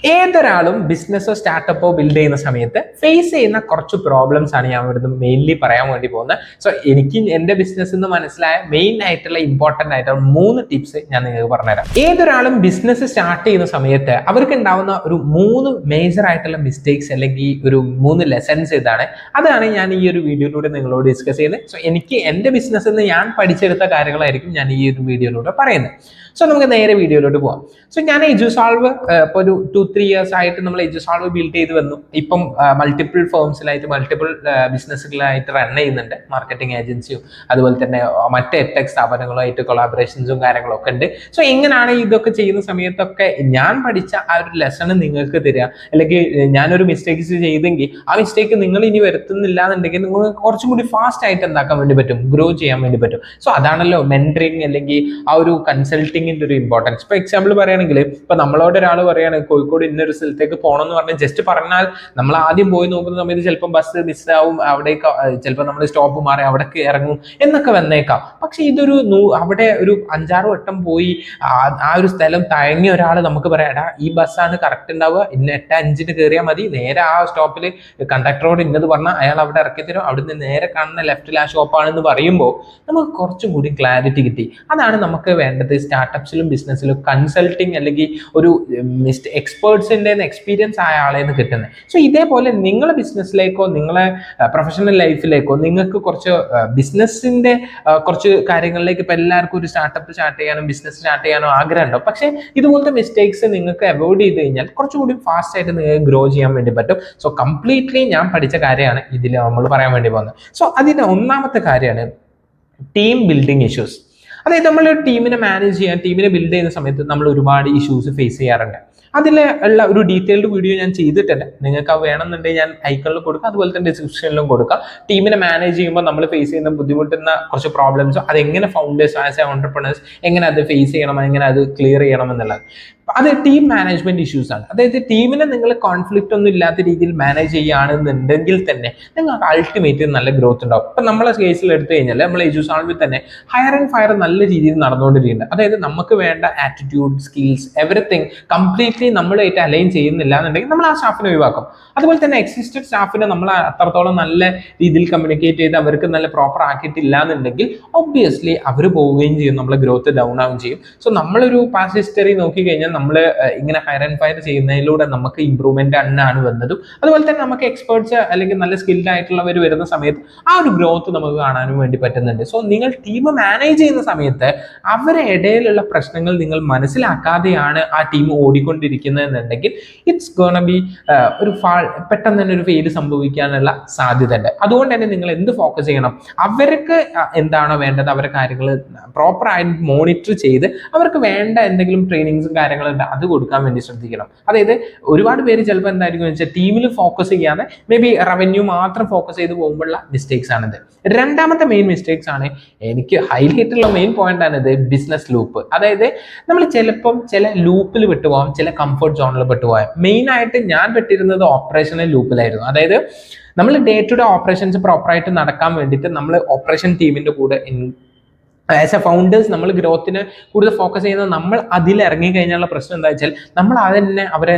ഏതൊരാളും ബിസിനസ്സോ സ്റ്റാർട്ടപ്പോ build ചെയ്യുന്ന സമയത്ത് face ചെയ്യുന്ന കുറച്ച് പ്രോബ്ലംസ് ആണ് ഞാൻ ഇവിടുന്ന് മെയിൻലി പറയാൻ വേണ്ടി പോകുന്നത്. സോ എനിക്ക് എൻ്റെ ബിസിനസ് എന്ന് മനസ്സിലായ മെയിൻ ആയിട്ടുള്ള ഇമ്പോർട്ടൻ്റ് ആയിട്ടുള്ള 3 ടിപ്സ് ഞാൻ നിങ്ങൾക്ക് പറഞ്ഞുതരാം. ഏതൊരാളും ബിസിനസ് സ്റ്റാർട്ട് ചെയ്യുന്ന സമയത്ത് അവർക്ക് ഉണ്ടാവുന്ന ഒരു 3 മേജർ ആയിട്ടുള്ള മിസ്റ്റേക്സ് അല്ലെങ്കിൽ ഒരു 3 ലെസൺസ് ഇതാണ്. അതാണ് ഞാൻ ഈ ഒരു വീഡിയോയിലൂടെ നിങ്ങളോട് ഡിസ്കസ് ചെയ്യുന്നത്. സോ എനിക്ക് എൻ്റെ ബിസിനസ്സിൽ നിന്ന് ഞാൻ പഠിച്ചെടുത്ത കാര്യങ്ങളായിരിക്കും ഞാൻ ഈ ഒരു വീഡിയോയിലൂടെ പറയുന്നത്. സോ നമുക്ക് നേരെ വീഡിയോയിലോട്ട് പോവാം. സോ ഞാൻ എജുസോൾവ് ഇപ്പോൾ ഒരു 2-3 ഇയേഴ്സ് ആയിട്ട് നമ്മൾ എജുസോൾവ് ബിൽഡ് ചെയ്ത് വന്നു. ഇപ്പം മൾട്ടിപ്പിൾ ഫേംസിലായിട്ട് മൾട്ടിപ്പിൾ ബിസിനസ്സുകളായിട്ട് റൺ ചെയ്യുന്നുണ്ട്. മാർക്കറ്റിംഗ് ഏജൻസിയും അതുപോലെ തന്നെ മറ്റ് എഡ്ടെക് സ്ഥാപനങ്ങളുമായിട്ട് കൊളാബറേഷൻസും കാര്യങ്ങളൊക്കെ ഉണ്ട്. സോ എങ്ങനെയാണ് ഇതൊക്കെ ചെയ്യുന്ന സമയത്തൊക്കെ ഞാൻ പഠിച്ച ആ ഒരു ലെസൺ നിങ്ങൾക്ക് തരിക, അല്ലെങ്കിൽ ഞാനൊരു മിസ്റ്റേക്സ് ചെയ്തെങ്കിൽ ആ മിസ്റ്റേക്ക് നിങ്ങൾ ഇനി വരുത്തുന്നില്ല എന്നുണ്ടെങ്കിൽ നിങ്ങൾക്ക് കുറച്ചും കൂടി ഫാസ്റ്റ് ആയിട്ട് എന്താക്കാൻ വേണ്ടി പറ്റും, ഗ്രോ ചെയ്യാൻ വേണ്ടി പറ്റും. സോ അതാണല്ലോ മെന്ററിങ് അല്ലെങ്കിൽ ആ ഒരു കൺസൾട്ടിങ്ങിന്റെ ഒരു ഇമ്പോർട്ടൻസ്. ഇപ്പൊ എക്സാമ്പിൾ പറയുകയാണെങ്കിൽ ഇപ്പൊ നമ്മളോട് ഒരാൾ പറയാണ് കോഴിക്കോട് ഇന്നൊരു സ്ഥലത്തേക്ക് പോകണം എന്ന് പറഞ്ഞാൽ ജസ്റ്റ് പറഞ്ഞാൽ നമ്മൾ ആദ്യം പോയി നോക്കുന്ന സമയത്ത് ചിലപ്പോൾ ബസ് മിസ്സാവും, അവിടേക്ക് ചിലപ്പോൾ നമ്മൾ സ്റ്റോപ്പ് മാറി അവിടേക്ക് ഇറങ്ങും എന്നൊക്കെ വന്നേക്കാം. പക്ഷെ ഇതൊരു അവിടെ ഒരു 5-6 വട്ടം പോയി ആ ഒരു സ്ഥലം തയങ്ങിയ ഒരാൾ നമുക്ക് പറയാം, എടാ ഈ ബസ്സാണ് കറക്റ്റ് ഉണ്ടാവുക, ഇന്ന 8:05 കയറിയാൽ മതി, നേരെ ആ സ്റ്റോപ്പിൽ കണ്ടക്ടറോട് ഇന്നത് പറഞ്ഞാൽ അയാൾ അവിടെ ഇറക്കി തരും, അവിടുന്ന് നേരെ കാണുന്ന ലെഫ്റ്റിൽ ആ ഷോപ്പാണെന്ന് പറയുമ്പോൾ നമുക്ക് കുറച്ചും കൂടി ക്ലാരിറ്റി കിട്ടി. അതാണ് നമുക്ക് വേണ്ടത്. സ്റ്റാർട്ടപ്സിലും ബിസിനസ്സിലും കൺസൾട്ടിങ് അല്ലെങ്കിൽ ഒരു എക്സ്പേർട്സിൻ്റെ എക്സ്പീരിയൻസ് ആയ ആളെന്ന് കിട്ടുന്നത്. സോ ഇതേപോലെ നിങ്ങളെ ബിസിനസ്സിലേക്കോ നിങ്ങളെ പ്രൊഫഷണൽ ലൈഫിലേക്കോ നിങ്ങൾക്ക് കുറച്ച് ബിസിനസ്സിൻ്റെ കുറച്ച് കാര്യങ്ങളിലേക്ക് ഇപ്പം എല്ലാവർക്കും ഒരു സ്റ്റാർട്ടപ്പ് സ്റ്റാർട്ട് ചെയ്യാനും ബിസിനസ് സ്റ്റാർട്ട് ചെയ്യാനോ ആഗ്രഹം ഉണ്ടാവും. പക്ഷേ ഇതുപോലത്തെ മിസ്റ്റേക്സ് നിങ്ങൾക്ക് അവോയ്ഡ് ചെയ്ത് കഴിഞ്ഞാൽ കുറച്ചുകൂടി ഫാസ്റ്റ് ആയിട്ട് നിങ്ങൾക്ക് ഗ്രോ ചെയ്യാൻ വേണ്ടി പറ്റും. സോ കംപ്ലീറ്റ്ലി ഞാൻ പഠിച്ച കാര്യമാണ് ഇതിൽ നമ്മൾ പറയാൻ വേണ്ടി പോകുന്നത്. സോ അതിൻ്റെ ഒന്നാമത്തെ കാര്യമാണ് ടീം ബിൽഡിംഗ് ഇഷ്യൂസ്. അതായത് നമ്മൾ ടീമിനെ മാനേജ് ചെയ്യാൻ, ടീമിനെ ബിൽഡ് ചെയ്യുന്ന സമയത്ത് നമ്മൾ ഒരുപാട് ഇഷ്യൂസ് ഫേസ് ചെയ്യാറുണ്ട്. അതിൽ ഉള്ള ഒരു ഡീറ്റെയിൽഡ് വീഡിയോ ഞാൻ ചെയ്തിട്ടുണ്ട്. നിങ്ങൾക്ക് അത് വേണമെന്നുണ്ടെങ്കിൽ ഞാൻ ഐക്കണിൽ കൊടുക്കാം, അതുപോലെ തന്നെ ഡിസ്ക്രിപ്ഷനിലും കൊടുക്കാം. ടീമിനെ മാനേജ് ചെയ്യുമ്പോൾ നമ്മൾ ഫേസ് ചെയ്യുന്ന ബുദ്ധിമുട്ടുന്ന കുറച്ച് പ്രോബ്ലംസ്, അതെങ്ങനെ ഫൗണ്ടേഴ്സ് ആസ് എ ഓണ്ടർപ്രണേഴ്സ് എങ്ങനെ അത് ഫേസ് ചെയ്യണം, എങ്ങനെ അത് ക്ലിയർ ചെയ്യണം എന്നുള്ളത്. അത് ടീം മാനേജ്മെന്റ് ഇഷ്യൂസ് ആണ്. അതായത് ടീമിനെ നിങ്ങൾ കോൺഫ്ലിക്റ്റ് ഒന്നും ഇല്ലാത്ത രീതിയിൽ മാനേജ് ചെയ്യുകയാണെന്നുണ്ടെങ്കിൽ തന്നെ നിങ്ങൾക്ക് അൾട്ടിമേറ്റ് നല്ല ഗ്രോത്ത് ഉണ്ടാവും. ഇപ്പം നമ്മളെ കേസിൽ എടുത്തു കഴിഞ്ഞാൽ നമ്മൾ എജുസോൾവിൽ തന്നെ ഹയർ ആൻഡ് ഫയർ നല്ല രീതിയിൽ നടന്നുകൊണ്ടിരിക്കുന്നുണ്ട്. അതായത് നമുക്ക് വേണ്ട ആറ്റിറ്റ്യൂഡ്, സ്കിൽസ്, എവറിത്തിങ് കംപ്ലീറ്റ്ലി നമ്മളായിട്ട് അലൈൻ ചെയ്യുന്നില്ല എന്നുണ്ടെങ്കിൽ നമ്മൾ ആ സ്റ്റാഫിനെ ഒഴിവാക്കും. അതുപോലെ തന്നെ എക്സിസ്റ്റഡ് സ്റ്റാഫിനെ നമ്മൾ അത്രത്തോളം നല്ല രീതിയിൽ കമ്മ്യൂണിക്കേറ്റ് ചെയ്ത് അവർക്ക് നല്ല പ്രോപ്പർ ആക്കിയിട്ടില്ല എന്നുണ്ടെങ്കിൽ ഒബ്വിയസ്ലി അവർ പോവുകയും ചെയ്യും, നമ്മളെ ഗ്രോത്ത് ഡൗൺ ആവുകയും ചെയ്യും. സോ നമ്മളൊരു പാസ്റ്റ് ഹിസ്റ്ററി നോക്കി കഴിഞ്ഞാൽ നമ്മൾ ഇങ്ങനെ ഹയർ ആൻഡ് ഫയർ ചെയ്യുന്നതിലൂടെ നമുക്ക് ഇമ്പ്രൂവ്മെന്റ് ആണ് വന്നതും. അതുപോലെ തന്നെ നമുക്ക് എക്സ്പേർട്സ് അല്ലെങ്കിൽ നല്ല സ്കിൽഡ് ആയിട്ടുള്ളവർ വരുന്ന സമയത്ത് ആ ഒരു ഗ്രോത്ത് നമുക്ക് കാണാനും വേണ്ടി പറ്റുന്നുണ്ട്. സോ നിങ്ങൾ ടീം മാനേജ് ചെയ്യുന്ന സമയത്ത് അവരുടെ ഇടയിലുള്ള പ്രശ്നങ്ങൾ നിങ്ങൾ മനസ്സിലാക്കാതെയാണ് ആ ടീം ഓടിക്കൊണ്ടിരിക്കുന്നത് എന്നുണ്ടെങ്കിൽ ഇറ്റ്സ് ഗോണ ബി ഒരു പെട്ടെന്ന് തന്നെ ഒരു ഫെയിൽ സംഭവിക്കാനുള്ള സാധ്യത ഉണ്ട്. അതുകൊണ്ട് തന്നെ നിങ്ങൾ എന്ത് ഫോക്കസ് ചെയ്യണം, അവർക്ക് എന്താണോ വേണ്ടത് അവരുടെ കാര്യങ്ങൾ പ്രോപ്പറായിട്ട് മോണിറ്റർ ചെയ്ത് അവർക്ക് വേണ്ട എന്തെങ്കിലും ട്രെയിനിങ്സും കാര്യങ്ങളുണ്ട് അത് കൊടുക്കാൻ വേണ്ടി ശ്രദ്ധിക്കണം. അതായത് ഒരുപാട് പേര് ചിലപ്പോൾ എന്തായിരിക്കും വെച്ചാൽ ടീമിൽ ഫോക്കസ് ചെയ്യാതെ മേ ബി റവന്യൂ മാത്രം ഫോക്കസ് ചെയ്ത് പോകുമ്പോഴുള്ള മിസ്റ്റേക്സ് ആണിത്. രണ്ടാമത്തെ മെയിൻ മിസ്റ്റേക്സ് ആണ്, എനിക്ക് ഹൈലൈറ്റ് ഉള്ള മെയിൻ പോയിന്റ് ആണിത്, ബിസിനസ് ലൂപ്പ്. അതായത് നമ്മൾ ചിലപ്പം ചില ലൂപ്പിൽ വിട്ടുപോകാം, ചില കംഫർട്ട് സോണിൽ പെട്ടുപോകാം. മെയിൻ ആയിട്ട് ഞാൻ പെട്ടിരുന്നത് ഓപ്പറേഷണൽ ലൂപ്പിലായിരുന്നു. അതായത് നമ്മൾ ഡേ ടു ഡേ ഓപ്പറേഷൻസ് പ്രോപ്പറായിട്ട് നടക്കാൻ വേണ്ടിയിട്ട് നമ്മൾ ഓപ്പറേഷൻ ടീമിന്റെ കൂടെ ആസ് എ ഫൗണ്ടേഴ്സ് നമ്മൾ ഗ്രോത്തിന് കൂടുതൽ ഫോക്കസ് ചെയ്യുന്നത് നമ്മൾ അതിൽ ഇറങ്ങി കഴിഞ്ഞാലുള്ള പ്രശ്നം എന്താ വെച്ചാൽ നമ്മൾ അതന്നെ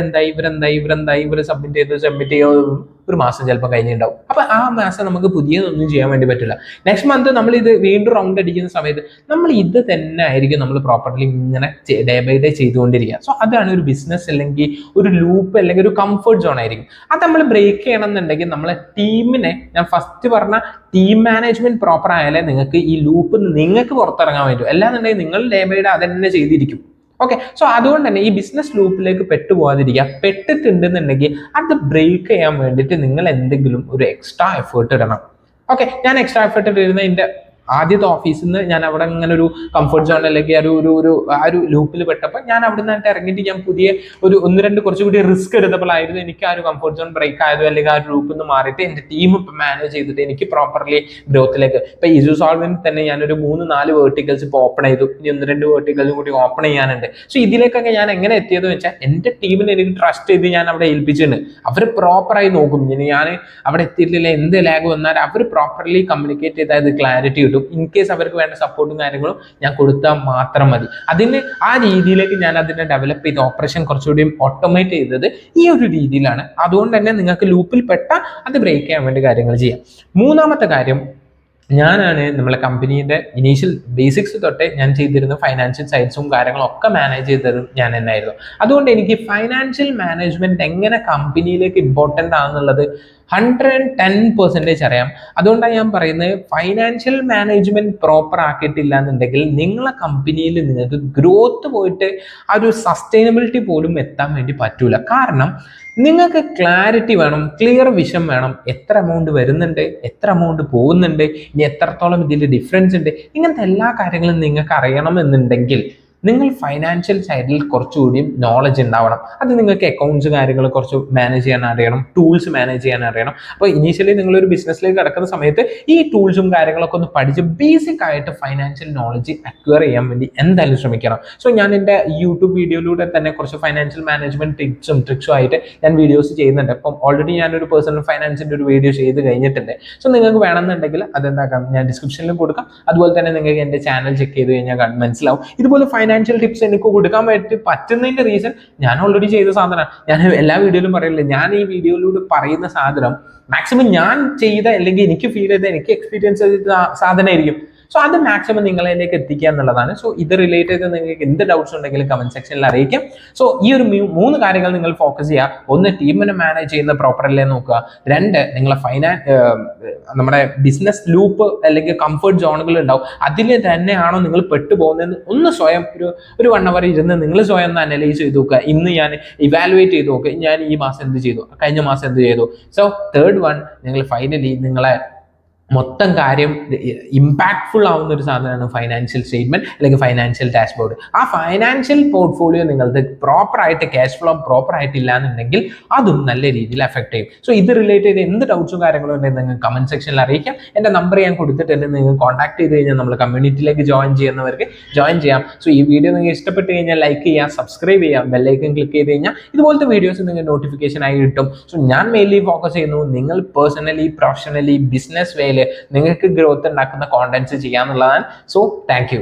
ഇവർ സബ്മിറ്റ് ചെയ്യുക ഒരു മാസം ചിലപ്പോൾ കഴിഞ്ഞിട്ടുണ്ടാവും. അപ്പോൾ ആ മാസം നമുക്ക് പുതിയതൊന്നും ചെയ്യാൻ വേണ്ടി പറ്റില്ല. നെക്സ്റ്റ് മന്ത് നമ്മൾ ഇത് വീണ്ടും റൗണ്ട് അടിക്കുന്ന സമയത്ത് നമ്മൾ ഇത് തന്നെ ആയിരിക്കും നമ്മൾ പ്രോപ്പർലി ഇങ്ങനെ ഡേ ബൈ ഡേ ചെയ്തുകൊണ്ടിരിക്കുക. സോ അതാണ് ഒരു ബിസിനസ് അല്ലെങ്കിൽ ഒരു ലൂപ്പ് അല്ലെങ്കിൽ ഒരു കംഫർട്ട് സോൺ ആയിരിക്കും. അത് നമ്മൾ ബ്രേക്ക് ചെയ്യണം എന്നുണ്ടെങ്കിൽ നമ്മളെ ടീമിനെ, ഞാൻ ഫസ്റ്റ് പറഞ്ഞ ടീം മാനേജ്മെന്റ് പ്രോപ്പർ ആയാലേ നിങ്ങൾക്ക് ഈ ലൂപ്പ് നിങ്ങൾക്ക് പുറത്തിറങ്ങാൻ പറ്റും. അല്ലാന്നുണ്ടെങ്കിൽ നിങ്ങൾ ഡേ ബൈ ഡേ അതന്നെ ചെയ്തിരിക്കും. ഓക്കെ, സോ അതുകൊണ്ട് തന്നെ ഈ ബിസിനസ് ലൂപ്പിലേക്ക് പെട്ടുപോകാതിരിക്കുക. പെട്ടിട്ടുണ്ടെന്നുണ്ടെങ്കിൽ അത് ബ്രേക്ക് ചെയ്യാൻ വേണ്ടിയിട്ട് നിങ്ങൾ എന്തെങ്കിലും ഒരു എക്സ്ട്രാ എഫേർട്ട് ഇടണം. ഓക്കെ, ഞാൻ എക്സ്ട്രാ എഫേർട്ട് ഇടുന്ന എൻ്റെ ആദ്യത്തെ ഓഫീസിൽ നിന്ന് ഞാൻ അവിടെ ഇങ്ങനെ ഒരു കംഫർട്ട് സോൺ അല്ലെങ്കിൽ ആ ഒരു ലൂപ്പിൽ പെട്ടപ്പോൾ ഞാൻ അവിടെ നിന്നിട്ട് ഇറങ്ങിയിട്ട് ഞാൻ പുതിയ ഒരു 1-2 കുറച്ചുകൂടി റിസ്ക് എടുത്തപ്പോഴായിരുന്നു എനിക്ക് ആ ഒരു കംഫർട്ട് സോൺ ബ്രേക്ക് ആയതോ അല്ലെങ്കിൽ ആ ഒരു ലൂപ്പിൽ നിന്ന് മാറിയിട്ട് എൻ്റെ ടീം ഇപ്പം മാനേജ് ചെയ്തിട്ട് എനിക്ക് പ്രോപ്പർലി ഗ്രോത്തിലേക്ക് ഇപ്പം ഇസോൾവിൽ തന്നെ ഞാനൊരു 3-4 വേർട്ടിക്കൽസ് ഇപ്പോൾ ഓപ്പൺ ചെയ്തു. ഇനി 1-2 വേർട്ടിക്കൽസും കൂടി ഓപ്പൺ ചെയ്യാനുണ്ട്. സോ ഇതിലേക്കൊക്കെ ഞാൻ എങ്ങനെ എത്തിയതെന്ന് വെച്ചാൽ എൻ്റെ ടീമിനെ എനിക്ക് ട്രസ്റ്റ് ചെയ്ത് ഞാൻ അവിടെ ഏൽപ്പിച്ചിട്ടുണ്ട്. അവർ പ്രോപ്പറായി നോക്കും. ഇനി ഞാൻ അവിടെ എത്തിയിട്ടില്ല, എന്ത് ലാഗ് വന്നാലും അവർ പ്രോപ്പർലി കമ്മ്യൂണിക്കേറ്റ് ചെയ്താൽ അത് ക്ലാരിറ്റി കിട്ടും. ചെയ്തു. ഇൻ കേസ് അവർക്ക് വേണ്ട സപ്പോർട്ടും കാര്യങ്ങളും ഞാൻ കൊടുത്താൽ മാത്രം മതി. അതിന് ആ രീതിയിലേക്ക് ഞാൻ അതിനെ ഡെവലപ്പ് ചെയ്ത് ഓപ്പറേഷൻ കുറച്ചുകൂടി ഓട്ടോമേറ്റ് ചെയ്തത് ഈ ഒരു രീതിയിലാണ്. അതുകൊണ്ട് തന്നെ നിങ്ങൾക്ക് ലൂപ്പിൽ പെട്ട അത് ബ്രേക്ക് ചെയ്യാൻ വേണ്ടി കാര്യങ്ങൾ ചെയ്യാം. മൂന്നാമത്തെ കാര്യം, ഞാനാണ് നമ്മളെ കമ്പനീൻ്റെ ഇനീഷ്യൽ ബേസിക്സ് തൊട്ടേ ഞാൻ ചെയ്തിരുന്ന ഫൈനാൻഷ്യൽ സൈഡ്സും കാര്യങ്ങളും ഒക്കെ മാനേജ് ചെയ്തതും ഞാൻ തന്നെയായിരുന്നു. അതുകൊണ്ട് എനിക്ക് ഫൈനാൻഷ്യൽ മാനേജ്മെന്റ് എങ്ങനെ കമ്പനിയിലേക്ക് ഇമ്പോർട്ടൻ്റ് ആണെന്നുള്ളത് 110% അറിയാം. അതുകൊണ്ടാണ് ഞാൻ പറയുന്നത്, ഫൈനാൻഷ്യൽ മാനേജ്മെന്റ് പ്രോപ്പർ ആക്കിയിട്ടില്ല എന്നുണ്ടെങ്കിൽ നിങ്ങളെ കമ്പനിയിൽ നിങ്ങൾക്ക് ഗ്രോത്ത് പോയിട്ട് ആ ഒരു സസ്റ്റൈനബിലിറ്റി പോലും എത്താൻ വേണ്ടി പറ്റൂല. കാരണം നിങ്ങൾക്ക് ക്ലാരിറ്റി വേണം, ക്ലിയർ വിഷൻ വേണം. എത്ര എമൗണ്ട് വരുന്നുണ്ട്, എത്ര എമൗണ്ട് പോകുന്നുണ്ട്, ഇനി എത്രത്തോളം ഇതിൽ ഡിഫറൻസ് ഉണ്ട്, ഇങ്ങനത്തെ എല്ലാ കാര്യങ്ങളും നിങ്ങൾക്ക് അറിയണമെന്നുണ്ടെങ്കിൽ നിങ്ങൾ ഫൈനാൻഷ്യൽ സൈഡിൽ കുറച്ചുകൂടി നോളജ് ഉണ്ടാവണം. അത് നിങ്ങൾക്ക് അക്കൗണ്ട്സ് കാര്യങ്ങൾ കുറച്ച് മാനേജ് ചെയ്യാൻ അറിയണം, ടൂൾസ് മാനേജ് ചെയ്യാൻ അറിയണം. അപ്പോൾ ഇനീഷ്യലി നിങ്ങളൊരു ബിസിനസ്സിലേക്ക് കിടക്കുന്ന സമയത്ത് ഈ ടൂൾസും കാര്യങ്ങളൊക്കെ ഒന്ന് പഠിച്ച് ബേസിക് ആയിട്ട് ഫൈനാൻഷ്യൽ നോളജ് അക്വയർ ചെയ്യാൻ വേണ്ടി എന്തായാലും ശ്രമിക്കണം. സോ ഞാൻ എൻ്റെ യൂട്യൂബ് വീഡിയോയിലൂടെ തന്നെ കുറച്ച് ഫൈനാൻഷ്യൽ മാനേജ്മെന്റ് ടിപ്സും ട്രിക്സും ആയിട്ട് ഞാൻ വീഡിയോസ് ചെയ്യുന്നുണ്ട്. അപ്പം ഓൾറെഡി ഞാനൊരു പേഴ്സണൽ ഫൈനാൻസിൻ്റെ ഒരു വീഡിയോ ചെയ്ത് കഴിഞ്ഞിട്ടുണ്ട്. സോ നിങ്ങൾക്ക് വേണമെന്നുണ്ടെങ്കിൽ അതെന്താക്കാം, ഞാൻ ഡിസ്ക്രിപ്ഷനിൽ കൊടുക്കാം. അതുപോലെ തന്നെ നിങ്ങൾക്ക് എൻ്റെ ചാനൽ ചെക്ക് ചെയ്ത് കഴിഞ്ഞാൽ മനസ്സിലാവും. ഇതുപോലെ ഫൈനാൻഷ്യൽ ടിപ്സ് എനിക്ക് കൊടുക്കാൻ വേണ്ടി പറ്റുന്നതിന്റെ റീസൺ ഞാൻ ഓൾറെഡി ചെയ്ത സാധനമാണ്. ഞാൻ എല്ലാ വീഡിയോയിലും പറയില്ല, ഞാൻ ഈ വീഡിയോയിലൂടെ പറയുന്ന സാധനം മാക്സിമം ഞാൻ ചെയ്ത അല്ലെങ്കിൽ എനിക്ക് ഫീൽ ചെയ്ത, എനിക്ക് എക്സ്പീരിയൻസ് ചെയ്ത സാധനമായിരിക്കും. സോ അത് മാക്സിമം നിങ്ങളിലേക്ക് എത്തിക്കുക എന്നുള്ളതാണ്. സോ ഇത് റിലേറ്റ് ചെയ്ത് നിങ്ങൾക്ക് എന്ത് ഡൗട്ട്സ് ഉണ്ടെങ്കിലും കമന്റ് സെക്ഷനിൽ അറിയിക്കാം. സോ ഈ ഒരു 3 കാര്യങ്ങൾ നിങ്ങൾ ഫോക്കസ് ചെയ്യുക. ഒന്ന്, ടീമിനെ മാനേജ് ചെയ്യുന്ന പ്രോപ്പർ അല്ലേ നോക്കുക. 2, നിങ്ങളെ നമ്മുടെ ബിസിനസ് ലൂപ്പ് അല്ലെങ്കിൽ കംഫർട്ട് സോണുകൾ ഉണ്ടാവും, അതിൽ തന്നെയാണോ നിങ്ങൾ പെട്ടുപോകുന്നതെന്ന് ഒന്ന് സ്വയം ഒരു 1 hour ഇരുന്ന് നിങ്ങൾ സ്വയം ഒന്ന് അനലൈസ് ചെയ്ത് നോക്കുക. ഇന്ന് ഞാൻ ഇവാലുവേറ്റ് ചെയ്ത് നോക്കുക, ഞാൻ ഈ മാസം എന്ത് ചെയ്തു, കഴിഞ്ഞ മാസം എന്ത് ചെയ്തു. സോ 3rd one, നിങ്ങൾ ഫൈനലി നിങ്ങളെ മൊത്തം കാര്യം ഇമ്പാക്ട്ഫുൾ ആവുന്ന ഒരു സാധനമാണ് ഫൈനാൻഷ്യൽ സ്റ്റേറ്റ്മെന്റ് അല്ലെങ്കിൽ ഫൈനാൻഷ്യൽ ഡാഷ്ബോർഡ്. ആ ഫൈനാൻഷ്യൽ പോർട്ട്ഫോളിയോ നിങ്ങൾക്ക് പ്രോപ്പറായിട്ട് ക്യാഷ് ഫ്ലോ പ്രോപ്പർ ആയിട്ടില്ല എന്നുണ്ടെങ്കിൽ അതും നല്ല രീതിയിൽ എഫക്ട് ചെയ്യും. സോ ഇത് റിലേറ്റ് ചെയ്ത് എന്ത് ഡൗട്ട്സും കാര്യങ്ങളും ഉണ്ടെങ്കിൽ നിങ്ങൾക്ക് കമന്റ് സെക്ഷനിൽ അറിയിക്കാം. എൻ്റെ നമ്പർ ഞാൻ കൊടുത്തിട്ടുണ്ട്, നിങ്ങൾ കോൺടാക്ട് ചെയ്ത് കഴിഞ്ഞാൽ നമ്മൾ കമ്മ്യൂണിറ്റിയിലേക്ക് ജോയിൻ ചെയ്യുന്നവർക്ക് ജോയിൻ ചെയ്യാം. സോ ഈ വീഡിയോ നിങ്ങൾക്ക് ഇഷ്ടപ്പെട്ട് കഴിഞ്ഞാൽ ലൈക്ക് ചെയ്യാം, സബ്സ്ക്രൈബ് ചെയ്യാം, ബെല്ലൈക്കൺ ക്ലിക്ക് ചെയ്ത് കഴിഞ്ഞാൽ ഇതുപോലത്തെ വീഡിയോസ് നിങ്ങൾക്ക് നോട്ടിഫിക്കേഷൻ ആയി കിട്ടും. സോ ഞാൻ മെയിൻലി ഫോക്കസ് ചെയ്യുന്നു നിങ്ങൾ പേഴ്സണലി പ്രൊഫഷണലി ബിസിനസ് വേയിൽ നിങ്ങൾക്ക് ഗ്രോത്ത് ഉണ്ടാക്കുന്ന കോണ്ടന്റ്സ് ചെയ്യാന്നുള്ളതാണ്. So thank U.